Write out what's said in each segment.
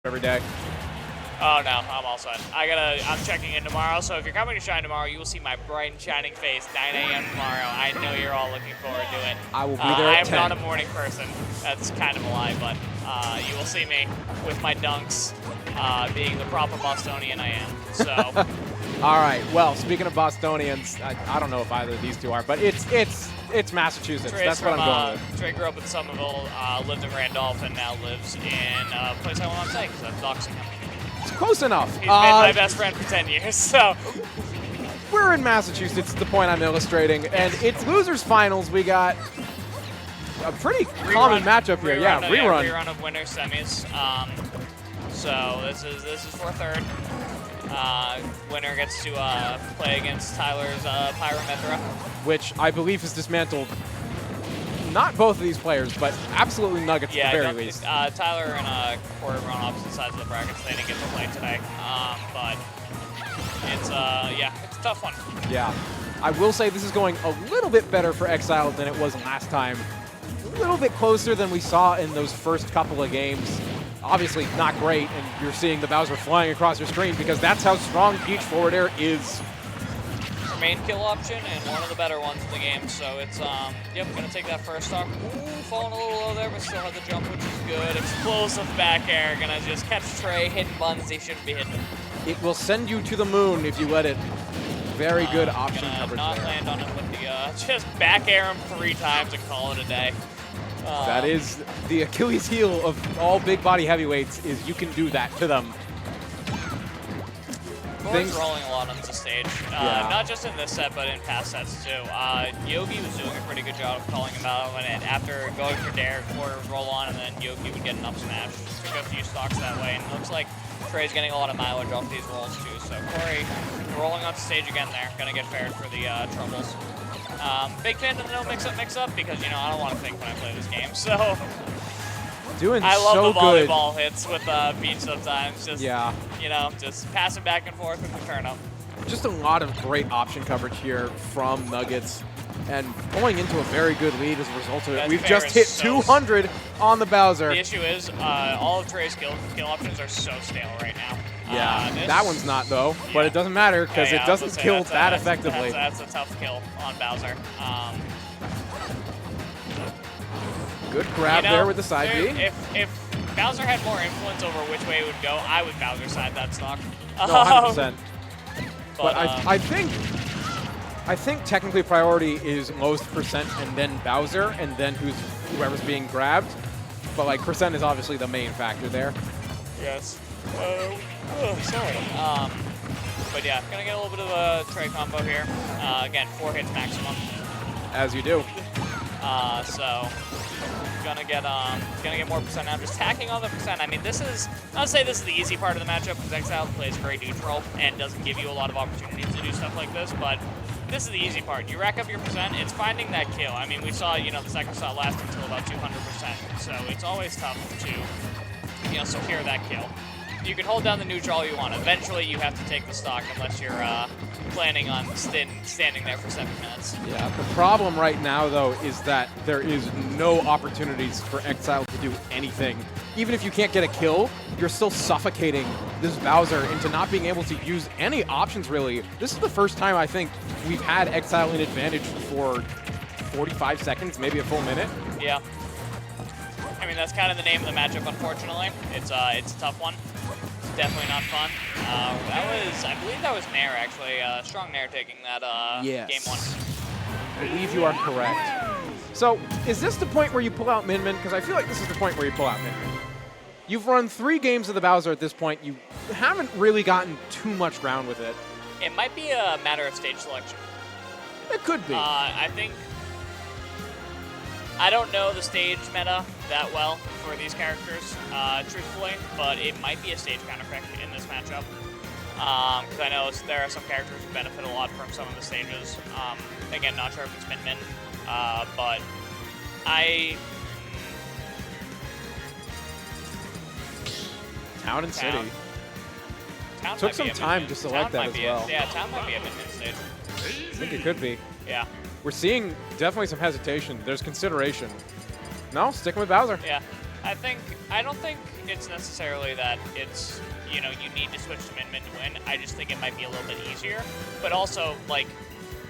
every day. Oh no, I'm all set. I'm checking in tomorrow, so if you're coming to Shine tomorrow, you will see my bright and shining face, 9 a.m. tomorrow. I know you're all looking forward to it. I will be there at 10. I am not a morning person. That's kind of a lie, but you will see me with my dunks, being the proper Bostonian I am. So. All right. Well, speaking of Bostonians, I don't know if either of these two are, but it's Massachusetts. Trey's That's what I'm going with. Trey grew up in Somerville, lived in Randolph, and now lives in a place I will not say because I'm doxing him. It's close enough. He's been my best friend for 10 years, so. We're in Massachusetts, the point I'm illustrating, and it's losers finals. We got a pretty common matchup here. Yeah, rerun. Rerun of winner semis. So this is for third. Winner gets to play against Tyler's Pyramethra, which I believe has dismantled not both of these players, but absolutely Nuggetz at the very least. Tyler and Corey were on opposite sides of the brackets. They didn't get to play today, but it's it's a tough one. Yeah, I will say this is going a little bit better for Exciled than it was last time. A little bit closer than we saw in those first couple of games. Obviously not great, and you're seeing the Bowser flying across your screen because that's how strong Peach forward air is. Main kill option and one of the better ones in the game, so it's gonna take that first stock. Ooh, falling a little low there, but still has the jump, which is good. Explosive back air, gonna just catch Trey, hitting buttons he shouldn't be hitting. It will send you to the moon if you let it. Very good option coverage not there. Land on him with the just back air him 3 times and call it a day. That is the Achilles heel of all big body heavyweights, is you can do that to them. Corey's rolling a lot on this stage, not just in this set, but in past sets too. Yogi was doing a pretty good job of calling him out, and after going for Dare, Corey would roll on, and then Yogi would get an up smash. Took a few stocks that way, and it looks like Trey's getting a lot of mileage off these rolls too. So Corey rolling on stage again there, gonna get paired for the troubles. Big fan of the no mix-up because, I don't want to think when I play this game, so. Doing I love so the volleyball hits with Beach sometimes. Just, just passing back and forth with the turn up. Just a lot of great option coverage here from Nuggetz, and going into a very good lead as a result of it. We've just hit 200 on the Bowser. The issue is all of Trey's kill options are so stale right now. Yeah, that one's not though, but it doesn't matter because it doesn't kill that effectively. That's a tough kill on Bowser. Good grab there with the side B. If Bowser had more influence over which way it would go, I would Bowser side that stock. No, 100%. But I think technically priority is lowest percent and then Bowser and then whoever's being grabbed. But like percent is obviously the main factor there. Yes. Sorry. But yeah, gonna get a little bit of a Trey combo here. Again, 4 hits maximum. As you do. So gonna get more percent now. Just tacking on the percent. I mean, this is, I'll say this is the easy part of the matchup because Exciled plays very neutral and doesn't give you a lot of opportunities to do stuff like this, but this is the easy part. You rack up your percent, it's finding that kill. I mean, we saw, the second shot last until about 200%, so it's always tough to, secure that kill. You can hold down the neutral all you want. Eventually, you have to take the stock unless you're planning on standing there for 7 minutes. Yeah, the problem right now, though, is that there is no opportunities for Exciled to do anything. Even if you can't get a kill, you're still suffocating this Bowser into not being able to use any options, really. This is the first time I think we've had Exciled in advantage for 45 seconds, maybe a full minute. Yeah. I mean, that's kind of the name of the matchup, unfortunately. It's a tough one. Definitely not fun. I believe that was Nair, actually. Strong Nair taking that game 1. I believe you are correct. So, is this the point where you pull out Min Min? Because I feel like this is the point where you pull out Min Min. You've run 3 games of the Bowser at this point. You haven't really gotten too much ground with it. It might be a matter of stage selection. It could be. I don't know the stage meta that well for these characters, truthfully, but it might be a stage counterpick in this matchup. Because I know there are some characters who benefit a lot from some of the stages. Again, not sure if it's Min Min, but Town and City. Town took some time to select that as well. Yeah, Town might be a Min Min stage. I think it could be. Yeah. We're seeing definitely some hesitation. There's consideration. No, sticking with Bowser. Yeah. I don't think it's necessarily that it's, you know, you need to switch to min-min to win. I just think it might be a little bit easier. But also, like,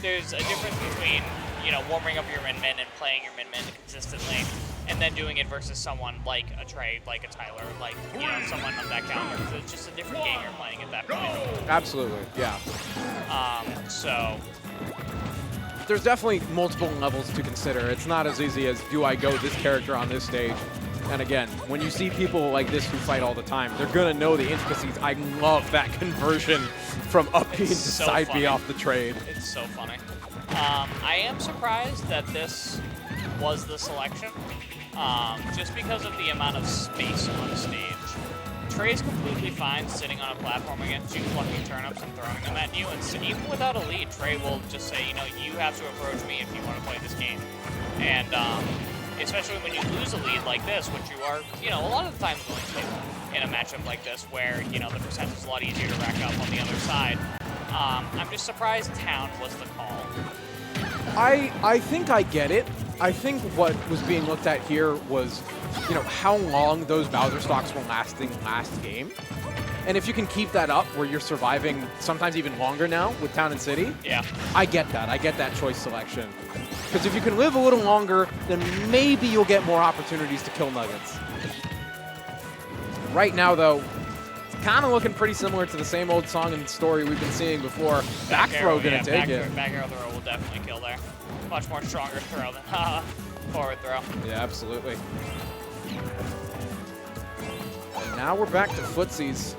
there's a difference between, you know, warming up your min-min and playing your min-min consistently, and then doing it versus someone like a Trey, like a Tyler, like, you know, someone on that caliber. So it's just a different game you're playing at that point. Absolutely, yeah. So there's definitely multiple levels to consider. It's not as easy as, do I go this character on this stage? And again, when you see people like this who fight all the time, they're going to know the intricacies. I love that conversion from up B to so side funny. B off the trade. It's so funny. I am surprised that this was the selection, just because of the amount of space on the stage. Trey's completely fine sitting on a platform against you, plucking turnips and throwing them at you, and so even without a lead, Trey will just say, you know, you have to approach me if you want to play this game. And especially when you lose a lead like this, which you are, you know, a lot of the times going to in a matchup like this, where, you know, the percentage is a lot easier to rack up on the other side. I'm just surprised Town was the call. I think I get it. I think what was being looked at here was, you know, how long those Bowser stocks were lasting last game. And if you can keep that up where you're surviving sometimes even longer now with Town and City, yeah, I get that. I get that choice selection. Because if you can live a little longer, then maybe you'll get more opportunities to kill Nuggetz. Right now, though, it's kind of looking pretty similar to the same old song and story we've been seeing before. Back throw gonna take it. Back arrow throw will definitely kill there. Much more stronger throw than forward throw. Yeah, absolutely. And now we're back to footsies.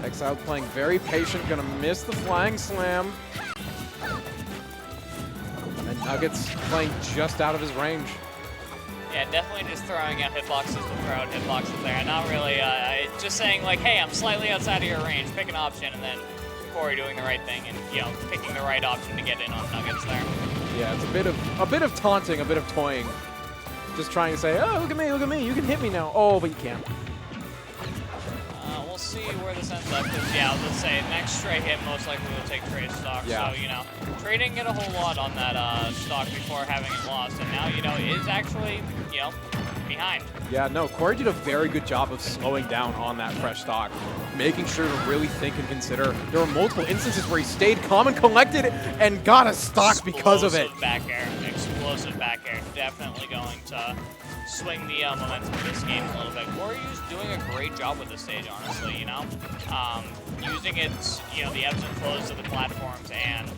Exciled playing very patient, gonna miss the flying slam. And Nuggetz playing just out of his range. Yeah, definitely just throwing out hitboxes to throw out hitboxes there. Not really just saying like, hey, I'm slightly outside of your range, pick an option, and then Corey doing the right thing and, you know, picking the right option to get in on Nuggetz there. Yeah, it's a bit of taunting, a bit of toying. Just trying to say, oh, look at me, you can hit me now. Oh, but you can't. We'll see where this ends up, because, yeah, let's say next straight hit most likely will take Trey's stock. Yeah. So, you know, Trey didn't get a whole lot on that stock before having it lost, and now, you know, is actually, you know, behind. Yeah, no, Corey did a very good job of slowing down on that fresh stock, making sure to really think and consider. There were multiple instances where he stayed calm and collected and got a stock because of it. Explosive back air. Definitely going to swing the momentum of this game a little bit. Corey's doing a great job with this stage, honestly, you know? Using its, you know, the ebbs and flows of the platforms and,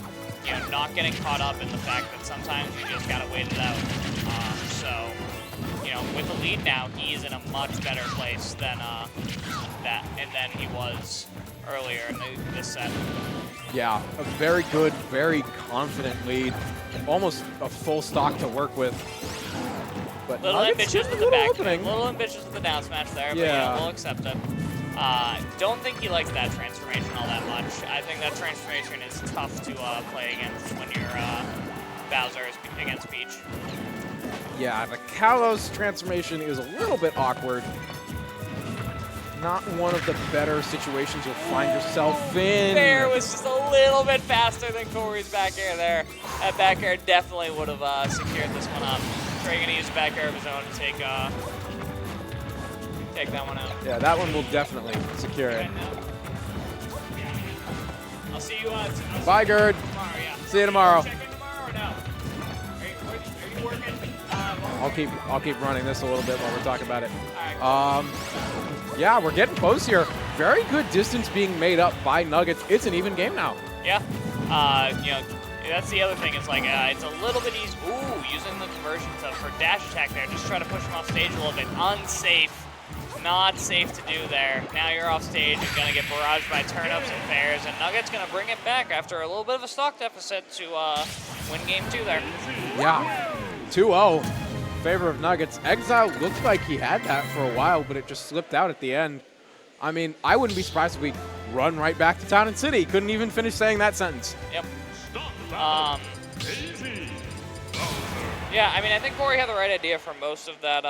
you know, not getting caught up in the fact that sometimes you just got to wait it out. So, you know, with the lead now, he's in a much better place than than he was earlier in this set. Yeah, a very good, very confident lead. Almost a full stock to work with. But little ambitious with the back, opening. Little ambitious with the down smash there, but yeah, yeah, we'll accept it. Don't think he likes that transformation all that much. I think that transformation is tough to play against when you're Bowser is against Peach. Yeah, the Kalos transformation is a little bit awkward. Not one of the better situations you'll find yourself in. Bear was just a little bit faster than Corey's back air there. That back air definitely would have secured this one up. Trey gonna use back air of his own to take that one out. Yeah, that one will definitely secure it. I'll see you Bye, Gerd. Tomorrow, yeah. See you tomorrow. Check in tomorrow or no? Are you working? I'll keep running this a little bit while we're talking about it. All right. Yeah, we're getting close here. Very good distance being made up by Nuggetz. It's an even game now. Yeah. You know, that's the other thing. It's like it's a little bit easy. Ooh, using the conversion for dash attack there. Just try to push him off stage a little bit. Unsafe. Not safe to do there. Now you're off stage and gonna get barraged by turnips and fairs, and Nuggetz gonna bring it back after a little bit of a stock deficit to win game 2 there. Yeah, 2-0 in favor of Nuggetz. Exile looked like he had that for a while, but it just slipped out at the end. I mean, I wouldn't be surprised if we run right back to Town and City. Couldn't even finish saying that sentence. Yep. Yeah, I mean, I think Corey had the right idea for most of that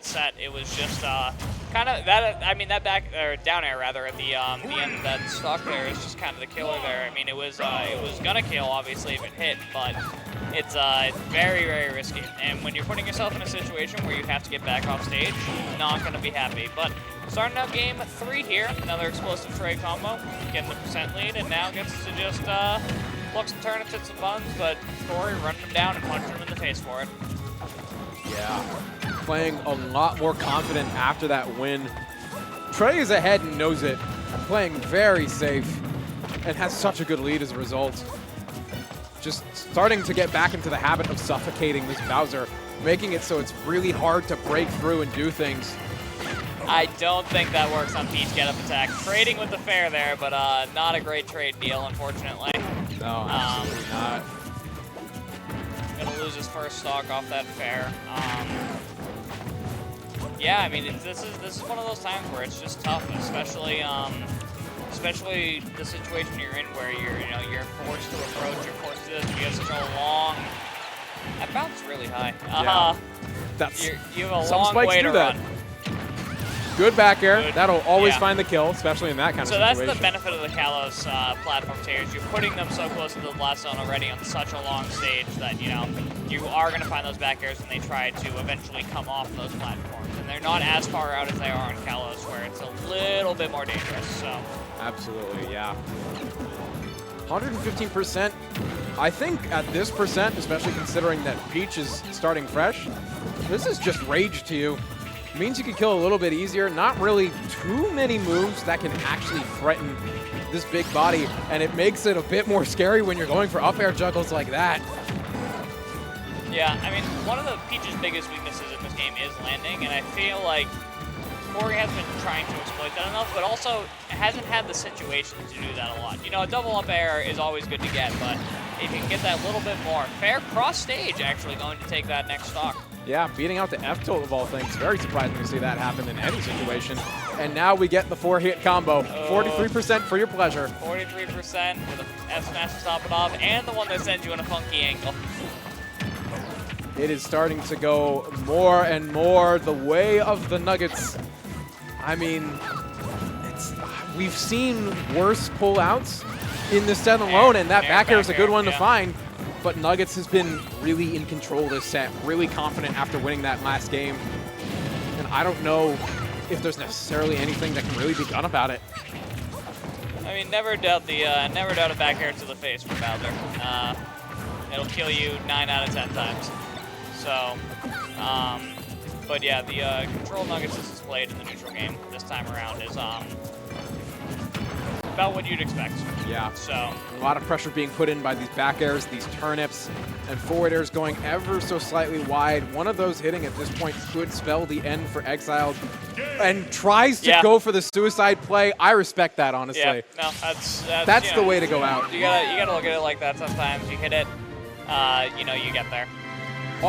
set. It was just kind of that. I mean, that back or down air rather at the end of that stock there is just kind of the killer there. I mean, it was gonna kill obviously if it hit, but It's very, very risky. And when you're putting yourself in a situation where you have to get back off stage, not going to be happy. But starting out game 3 here, another explosive trade combo, getting the percent lead, and now gets to just look some turn, tits and buns, but Corey running him down and punching him in the face for it. Yeah, playing a lot more confident after that win. Trey is ahead and knows it, playing very safe, and has such a good lead as a result. Just starting to get back into the habit of suffocating this Bowser, making it so it's really hard to break through and do things. I don't think that works on Peach get-up attack. Trading with the fair there, but not a great trade deal, unfortunately. No, absolutely not. Gonna lose his first stock off that fair. Yeah, I mean, this is one of those times where it's just tough, especially the situation you're in where you're forced to approach, you're forced to this. You have such a long. That bounce really high. Yeah. You have a long way to run. Good back air. Good. That'll always Yeah. find the kill, especially in that kind of So situation. that's the benefit of the Kalos platforms here, is you're putting them so close to the blast zone already on such a long stage that, you are going to find those back airs when they try to eventually come off those platforms. And they're not as far out as they are on Kalos, where it's a little bit more dangerous. So. Absolutely, yeah. 115%. I think at this percent, especially considering that Peach is starting fresh, this is just rage to you. It means you can kill a little bit easier. Not really too many moves that can actually threaten this big body, and it makes it a bit more scary when you're going for up air juggles like that. Yeah, I mean, one of the Peach's biggest weaknesses in this game is landing, and I feel like Corey has been trying to exploit that enough, but also hasn't had the situation to do that a lot. A double up air is always good to get, but if you can get that little bit more, fair cross stage actually going to take that next stock. Yeah, beating out the F tilt of all things. Very surprising to see that happen in any situation. And now we get the 4-hit combo. 43% for your pleasure. 43% with a F smash to top it off, and the one that sends you in a funky angle. It is starting to go more and more the way of the Nuggetz. I mean, we've seen worse pullouts in this set alone, and that back air is a good one to find. But Nuggetz has been really in control this set, really confident after winning that last game. And I don't know if there's necessarily anything that can really be done about it. I mean, never doubt a back air to the face from Bowser. It'll kill you 9 out of 10 times. So, but yeah, the control Nuggetz this is played in the neutral game this time around is about what you'd expect. Yeah. So a lot of pressure being put in by these back airs, these turnips, and forward airs going ever so slightly wide. One of those hitting at this point could spell the end for Exciled, and tries to go for the suicide play. I respect that, honestly. Yeah, no, that's the way to go out. You gotta look at it like that sometimes. You hit it, you get there.